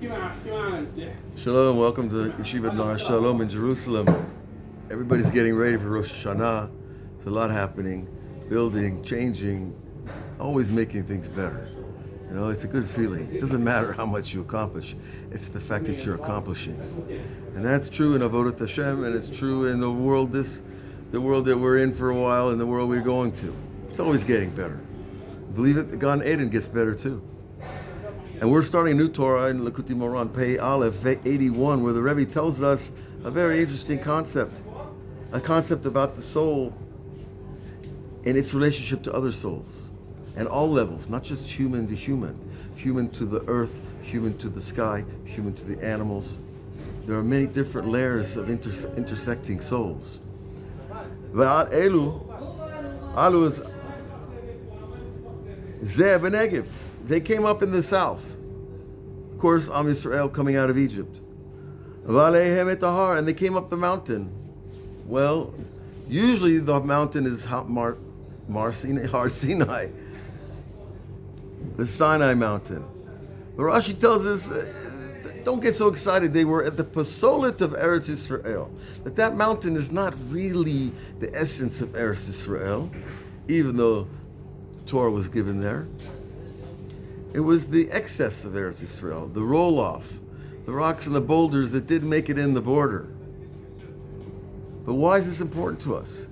Shalom, welcome to Yeshiva Nar Shalom in Jerusalem. Everybody's getting ready for Rosh Hashanah. There's a lot happening, building, changing, always making things better. You know, it's a good feeling. It doesn't matter how much you accomplish. It's the fact that you're accomplishing. And that's true in Avodat Hashem, and it's true in the world the world that we're in for a while and the world we're going to. It's always getting better. Believe it, the Gan Eden gets better too. And we're starting a new Torah in Likutei Moharan, Pei Aleph 81, where the Rebbe tells us a very interesting concept. A concept about the soul and its relationship to other souls. And all levels, not just human to human. Human to the earth, human to the sky, human to the animals. There are many different layers of intersecting souls. V'ad Alu is Zeh v'Negev. They came up in the south. Of course, Am Yisrael coming out of Egypt. V'aleihem et Har, and they came up the mountain. Well, usually the mountain is Har Sinai, the Sinai mountain. But Rashi tells us, don't get so excited. They were at the Pasolet of Eretz Yisrael. That mountain is not really the essence of Eretz Yisrael, even though the Torah was given there. It was the excess of Eretz Yisrael, the roll-off, the rocks and the boulders that didn't make it in the border. But why is this important to us?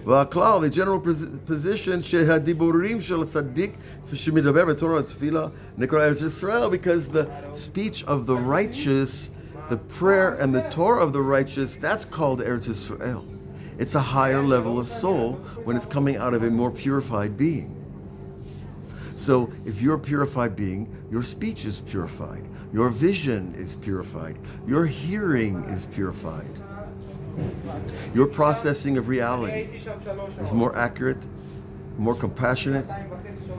V'aklal, the general position, shehadiburim shel tzaddik shemidaber b'Torah tefillah nikra Eretz Yisrael, because the speech of the righteous, the prayer and the Torah of the righteous, that's called Eretz Yisrael. It's a higher level of soul when it's coming out of a more purified being. So if you're a purified being, your speech is purified, your vision is purified, your hearing is purified. Your processing of reality is more accurate, more compassionate,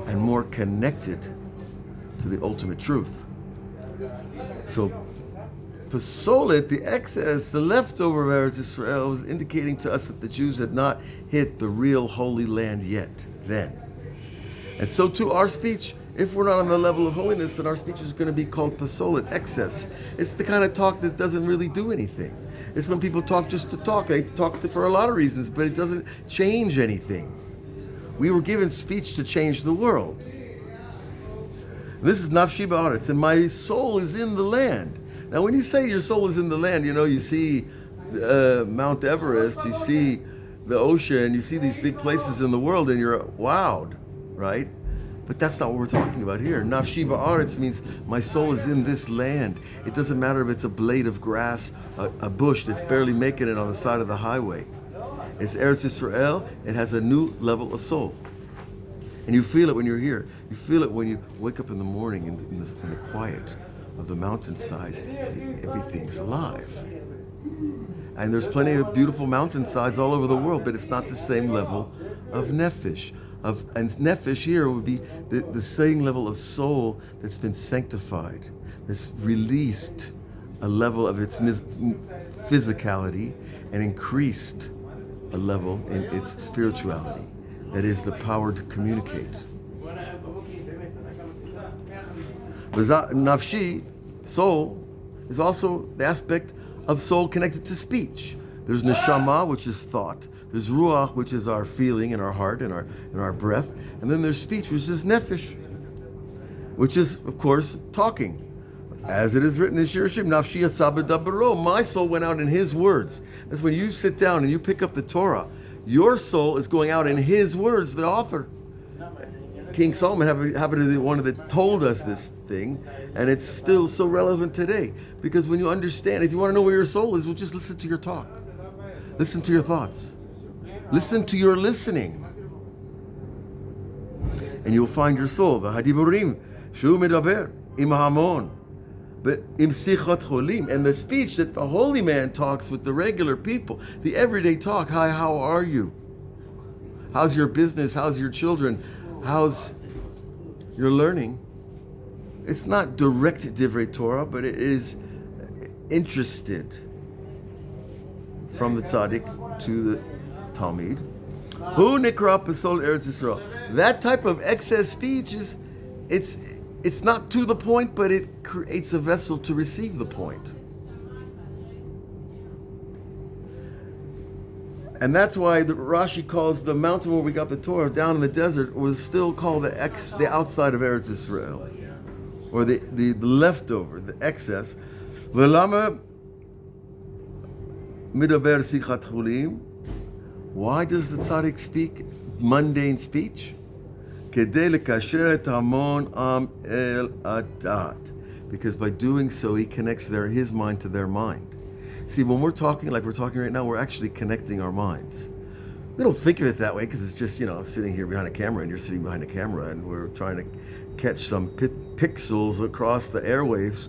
and more connected to the ultimate truth. So Pasolet, the excess, the leftover of Eretz Yisrael, was indicating to us that the Jews had not hit the real Holy Land yet then. And so too our speech, if we're not on the level of holiness, then our speech is going to be called Pasolet, excess. It's the kind of talk that doesn't really do anything. It's when people talk just to talk. They talk for a lot of reasons, but it doesn't change anything. We were given speech to change the world. This is Nafshi Ba'aretz, and my soul is in the land. Now when you say your soul is in the land, you see Mount Everest, you see the ocean, you see these big places in the world, and you're wowed, right? But that's not what we're talking about here. Nafshi Ba'aretz means my soul is in this land. It doesn't matter if it's a blade of grass, a bush that's barely making it on the side of the highway. It's Eretz Yisrael. It has a new level of soul. And you feel it when you're here. You feel it when you wake up in the morning in the quiet of the mountainside. Everything's alive. And there's plenty of beautiful mountainsides all over the world, but it's not the same level of nefesh. And nefesh here would be the same level of soul that's been sanctified, that's released a level of its physicality and increased a level in its spirituality. That is the power to communicate. Nafshi, soul, is also the aspect of soul connected to speech. There's neshama, which is thought. There's ruach, which is our feeling in our heart and our breath. And then there's speech, which is nefesh, which is, of course, talking. As it is written in Shir Shim, Nafshi yatsa b'dabaro, my soul went out in his words. That's when you sit down and you pick up the Torah. Your soul is going out in his words, the author. King Solomon happened to be one that told us this thing, and it's still so relevant today. Because when you understand, if you want to know where your soul is, well, just listen to your talk. Listen to your thoughts. Listen to your listening. And you'll find your soul. V'hadiburim shu medaber im hamon. But im sichat cholim, and the speech that the holy man talks with the regular people, the everyday talk. Hi, how are you? How's your business? How's your children? How's your learning? It's not direct divrei Torah, but it is interested from the tzaddik to the Talmud. Hu nikra pasol Eretz Yisrael. That type of excess speech it's it's not to the point, but it creates a vessel to receive the point. And that's why the Rashi calls the mountain where we got the Torah down in the desert was still called the outside of Eretz Israel, or the leftover, the excess. V'lama midaber sichat chulim. Why does the tzaddik speak mundane speech? Kedei lekasher et hamon am el adat. Because by doing so, he connects his mind to their mind. See, when we're talking like we're talking right now, we're actually connecting our minds. We don't think of it that way because it's just, sitting here behind a camera and you're sitting behind a camera and we're trying to catch some pixels across the airwaves.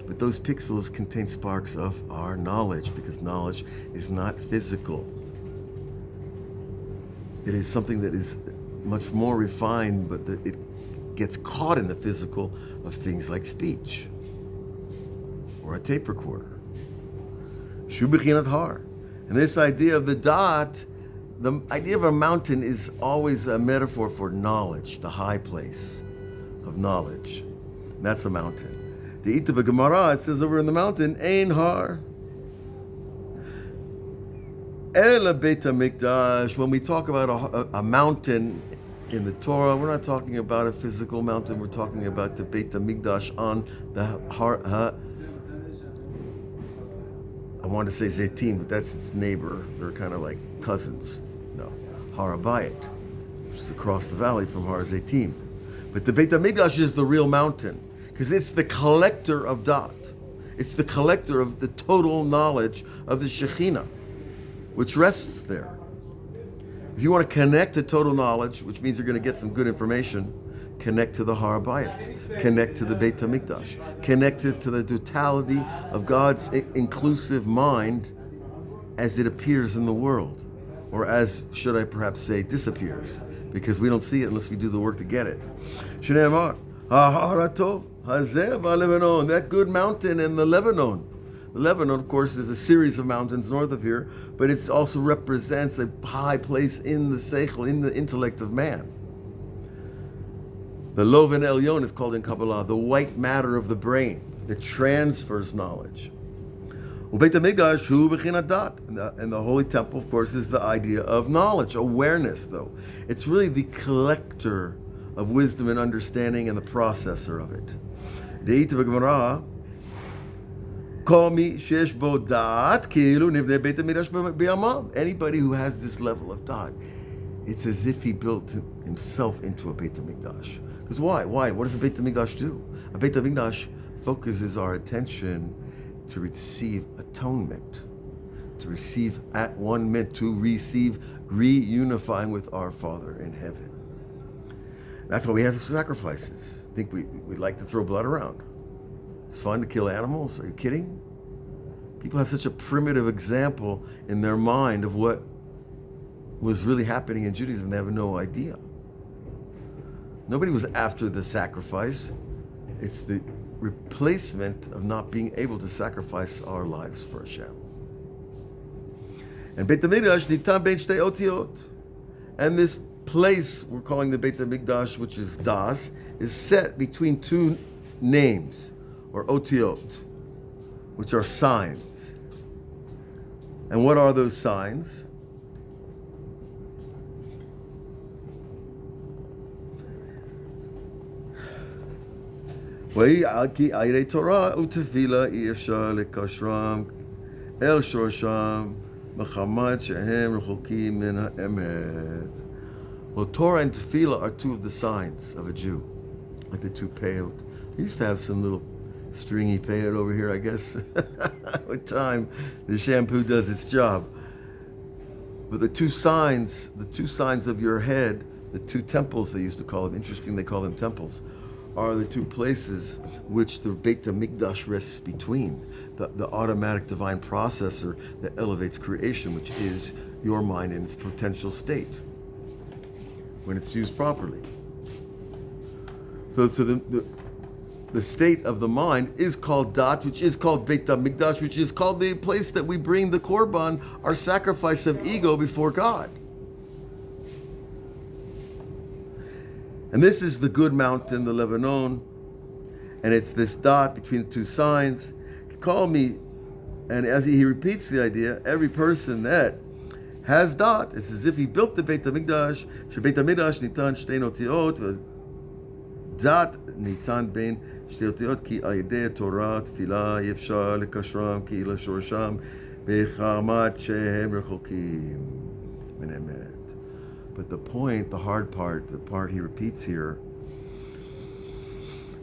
But those pixels contain sparks of our knowledge, because knowledge is not physical. It is something that is much more refined, but it gets caught in the physical of things like speech or a tape recorder. Shu b'chinat har. And this idea of the dot, the idea of a mountain is always a metaphor for knowledge, the high place of knowledge. That's a mountain. The Ita b'Gemara, it says over in the mountain, Ein har. Ela Beit HaMikdash. When we talk about a mountain in the Torah, we're not talking about a physical mountain. We're talking about the Beit HaMikdash on the I want to say Zaytim, but that's its neighbor. They're kind of like cousins. No, Har HaBayit, which is across the valley from Har Zaytim. But the Beit HaMikdash is the real mountain, because it's the collector of Dot. It's the collector of the total knowledge of the Shekhinah, which rests there. If you want to connect to total knowledge, which means you're going to get some good information, connect to the Har HaBayit, connect to the Beit HaMikdash, connect to the totality of God's inclusive mind as it appears in the world, or as, should I perhaps say, disappears, because we don't see it unless we do the work to get it. Shneimar, HaHar HaTov, HaZeh VaLebanon, that good mountain in the Lebanon. The Lebanon, of course, is a series of mountains north of here, but it also represents a high place in the seichel, in the intellect of man. The Loven Elyon is called in Kabbalah the white matter of the brain that transfers knowledge. And the Holy Temple, of course, is the idea of knowledge, awareness, though. It's really the collector of wisdom and understanding and the processor of it. Anybody who has this level of dot, it's as if he built himself into a Beit HaMikdash. Because why? What does a Beit HaMikdash do? A Beit HaMikdash focuses our attention to receive atonement, to receive at one minute, to receive reunifying with our Father in heaven. That's why we have sacrifices. I think we like to throw blood around. It's fun to kill animals. Are you kidding? People have such a primitive example in their mind of what was really happening in Judaism. They have no idea. Nobody was after the sacrifice. It's the replacement of not being able to sacrifice our lives for Hashem. And Beit HaMikdash nitam bein shtei otiot. And this place we're calling the Beit HaMikdash, which is Das, is set between two names, or otiot, which are signs. And what are those signs? כי עירי תורה ותפילה אי אפשר לקשרם אל שורשם מחמת שהם רחוקים מן האמת. Well, Torah and Tefillah are two of the signs of a Jew, like the two peyot. I used to have some little stringy peyot over here, I guess. With time, the shampoo does its job. But the two signs of your head, the two temples they used to call them, interesting they call them temples, are the two places which the Beit HaMikdash rests between, the automatic divine processor that elevates creation, which is your mind in its potential state, when it's used properly. So the state of the mind is called Dat, which is called Beit HaMikdash, which is called the place that we bring the Korban, our sacrifice of ego, before God. And this is the good mountain, the Lebanon, and it's this dot between the two signs. Call me, and as he repeats the idea, every person that has dot, it's as if he built the Beit HaMikdash, Beit HaMikdash nitan shtei otiot, dot nitan ben shtei otiot, ki al yedei Torah tefillah yefshar lekashram ki lashorsham bechamat shehem rechokim min emet. But the point, the hard part, the part he repeats here,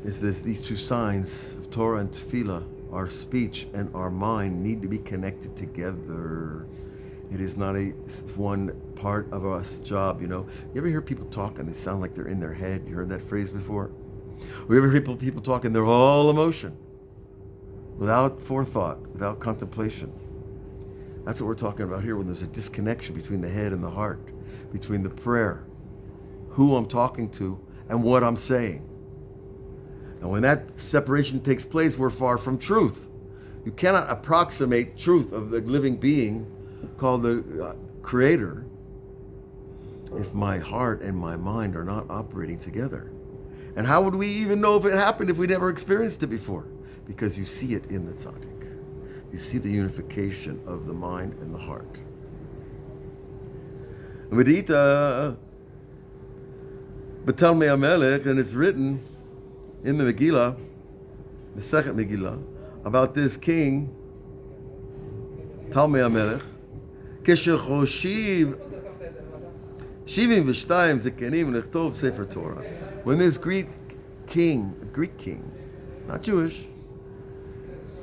is that these two signs of Torah and Tefillah, our speech and our mind, need to be connected together. It is not a one part of us job, you know. You ever hear people talk and they sound like they're in their head? You heard that phrase before? Or you ever hear people talk and they're all emotion, without forethought, without contemplation? That's what we're talking about here when there's a disconnection between the head and the heart, between the prayer, who I'm talking to, and what I'm saying. And when that separation takes place, we're far from truth. You cannot approximate truth of the living being called the Creator if my heart and my mind are not operating together. And how would we even know if it happened if we never experienced it before? Because you see it in the tzaddik. You see the unification of the mind and the heart. Medita B'Talmei HaMelech, and it's written in the Megillah, the second Megillah, about this king, Talmei HaMelech, כשחושיב 72 זקנים לכתוב ספר Torah. When this Greek king, not Jewish,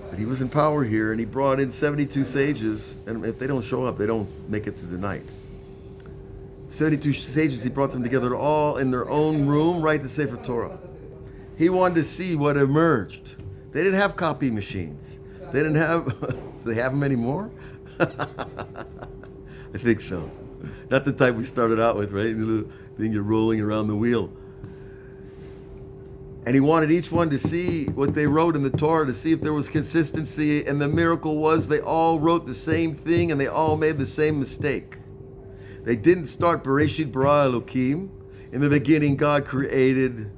but he was in power here, and he brought in 72 sages, and if they don't show up, they don't make it through the night. 72 sages, he brought them together all in their own room, write the Sefer Torah. He wanted to see what emerged. They didn't have copy machines. They didn't have, do they have them anymore? I think so. Not the type we started out with, right? The little thing you're rolling around the wheel. And he wanted each one to see what they wrote in the Torah, to see if there was consistency. And the miracle was they all wrote the same thing and they all made the same mistake. They didn't start Bereshit bara Elokim. In the beginning, God created.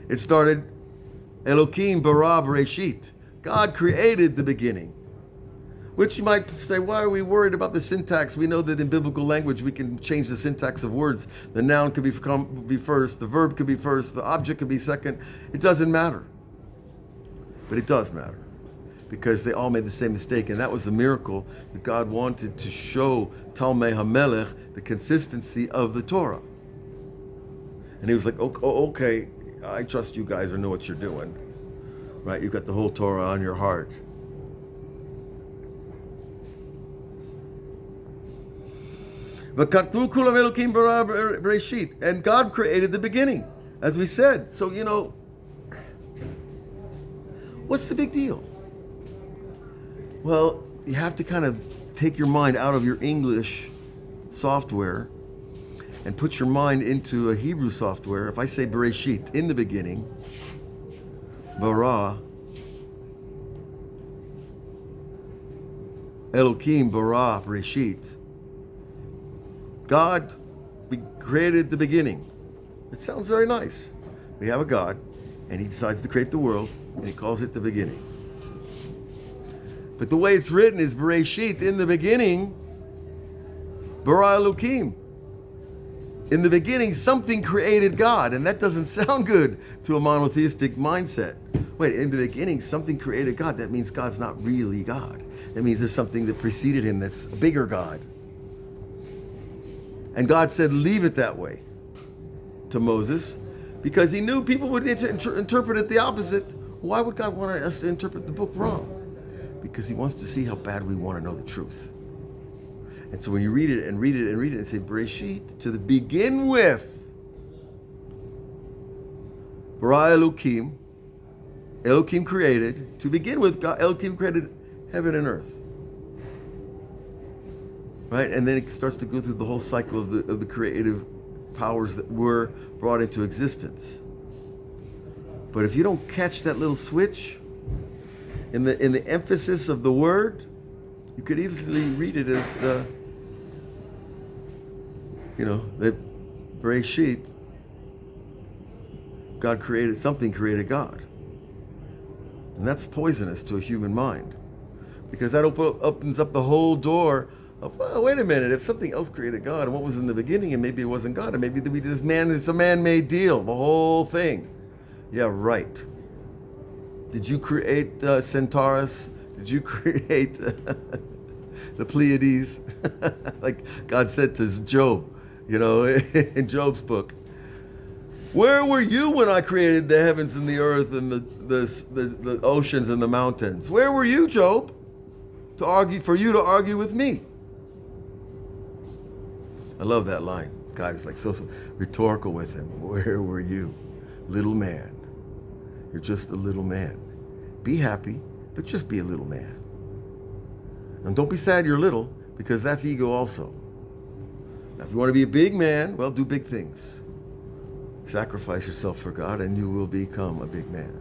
It started Elokim bara Bereshit. God created the beginning. Which you might say, why are we worried about the syntax? We know that in biblical language we can change the syntax of words. The noun could be first, the verb could be first, the object could be second. It doesn't matter. But it does matter. Because they all made the same mistake. And that was a miracle that God wanted to show Talmei HaMelech the consistency of the Torah. And he was like, okay, I trust you guys or know what you're doing. Right? You've got the whole Torah on your heart. And God created the beginning, as we said. So, you know, what's the big deal? Well, you have to kind of take your mind out of your English software and put your mind into a Hebrew software. If I say Bereshit, in the beginning, bara, Elokim bara Bereshit, God created the beginning. It sounds very nice. We have a God, and he decides to create the world, and he calls it the beginning. But the way it's written is Bereshit, in the beginning, bara Elokim. In the beginning, something created God, and that doesn't sound good to a monotheistic mindset. Wait, in the beginning, something created God. That means God's not really God. That means there's something that preceded him that's a bigger God. And God said, leave it that way to Moses, because he knew people would interpret it the opposite. Why would God want us to interpret the book wrong? Because he wants to see how bad we want to know the truth. And so when you read it and read it and read it and say, Bereshit, to the begin with, bara Elokim, Elokim created, to begin with, God, Elokim created heaven and earth. Right? And then it starts to go through the whole cycle of the creative powers that were brought into existence. But if you don't catch that little switch in the emphasis of the word, you could easily read it as, that Bereshit something created God. And that's poisonous to a human mind, because that opens up the whole door of, well, wait a minute, if something else created God, and what was in the beginning, and maybe it wasn't God, and maybe it's a man-made deal, the whole thing. Yeah, right. Did you create Centaurus? Did you create the Pleiades? Like God said to Job, in Job's book. Where were you when I created the heavens and the earth and the oceans and the mountains? Where were you, Job? For you to argue with me. I love that line. God is like so rhetorical with him. Where were you, little man? You're just a little man. Be happy, but just be a little man. And don't be sad you're little, because that's ego also. Now, if you want to be a big man, well, do big things. Sacrifice yourself for God, and you will become a big man.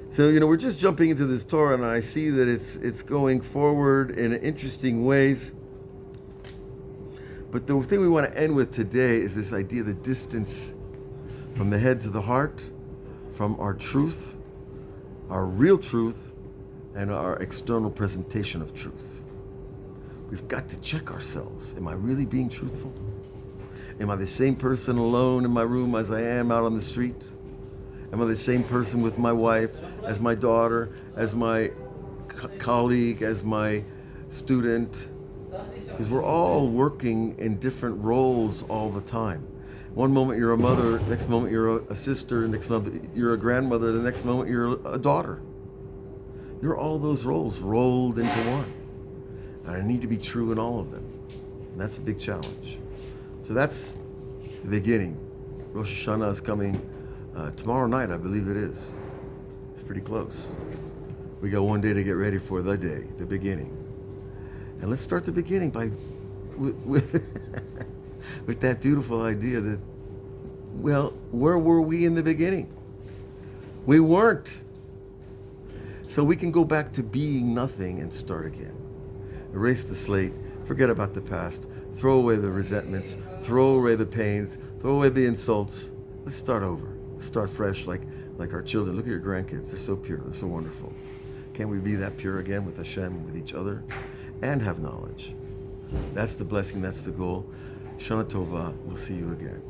So, we're just jumping into this Torah, and I see that it's going forward in interesting ways. But the thing we want to end with today is this idea of the distance from the head to the heart, from our truth, our real truth, and our external presentation of truth. We've got to check ourselves. Am I really being truthful? Am I the same person alone in my room as I am out on the street? Am I the same person with my wife, as my daughter, as my colleague, as my student? Because we're all working in different roles all the time. One moment you're a mother, next moment you're a sister, next moment you're a grandmother, the next moment you're a daughter. You're all those roles rolled into one. And I need to be true in all of them. And that's a big challenge. So that's the beginning. Rosh Hashanah is coming tomorrow night, I believe it is. It's pretty close. We got one day to get ready for the day, the beginning. And let's start the beginning with that beautiful idea that, well, where were we in the beginning? We weren't. So we can go back to being nothing and start again. Erase the slate, forget about the past, throw away the resentments, throw away the pains, throw away the insults. Let's start over. Let's start fresh like our children. Look at your grandkids. They're so pure. They're so wonderful. Can't we be that pure again with Hashem, with each other, and have knowledge? That's the blessing. That's the goal. Shana Tova. We'll see you again.